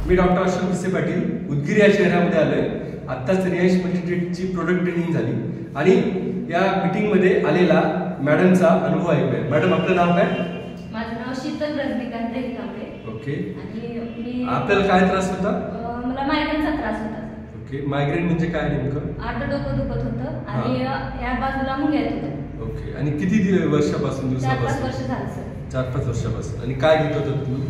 मी doctor Ashok Bhise Patil Udgir या शहरामध्ये आलोय. आत्ताच रिहाइश मल्टीट्रीटची प्रोडक्ट ट्रेनिंग झाली आणि या मीटिंग मध्ये आलेला मॅडमचा अनुभव ऐकूया. मॅडम आपलं नाव काय? माझं नाव शीतल रजनीकांत रेखांबे. ओके. आणि मी आपल्याला काय त्रास होता? मला मायग्रेनचा त्रास होता. ओके. मायग्रेन म्हणजे काय नेमकं? आठ डोकं दुखत होतं आणि या बाजूला मुंग्या येत होतं. ओके. आणि किती वर्षापासून? 4-5 वर्ष झालं सर. 4-5 वर्षापासून. आणि काय घेत होतं तुम्ही?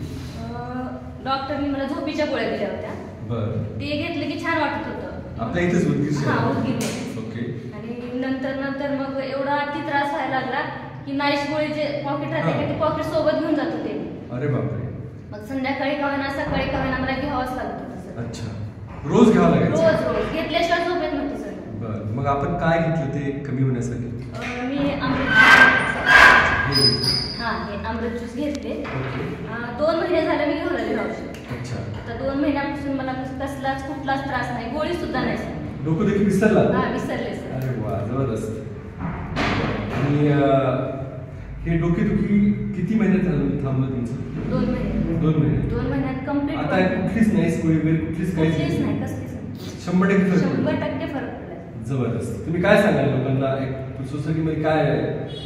डॉक्टरनी मला झोपीच्या गोळ्या दिल्या होत्या. बरं. ते घेतले की छान वाटत होतं. आपल्या इथेच उदगीर? हां, उदगीर. ओके. आणि नंतर मग एवढा अति त्रास व्हायला लागला की नाईस गोळी जे पॉकेट राहते ते पॉकेट सोबत घेऊन जात होते. अरे बापरे. मग संध्याकाळी का होईना सकाळी का होईना मला घ्यावंच लागत होतं सर. अच्छा. रोज घ्यावं लागायचं? रोज घेतल्याशिवाय झोप येत नव्हती सर. बरं. मग आपण काय घेतलं ते कमी होण्यासाठी? मी अमृत हे अमृत ज्यूस घेतले. 2 महिने झाले मी घेऊन आले औषध. अच्छा. आता 2 महिन्यापासून मला कुठलाच त्रास नाही, गोळी सुद्धा नाही सर. डोकं देखील विसरला? हां, विसरले सर. अरे वा, जबरदस्त. आणि हे डोकेदुखी किती महिन्यात थांबलं तुमचं? 2 महिने. 2 महिने. 2 महिन्यात कंप्लीट. आता कुठलीच नाही गोळी वगैरे कुठलीच नाही, काहीच कसलीच नाही. 100% फरक पडला? 100% फरक पडला. जबरदस्त. तुम्ही काय सांगाल लोकांना? एक सोसायटीमध्ये काय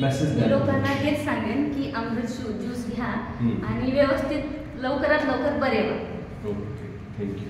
मेसेज मी लोकांना हेच सांगेन की अमृत ज्यूस घ्या आणि व्यवस्थित लवकरात लवकर बरे व्हा. ओके. थँक्यू.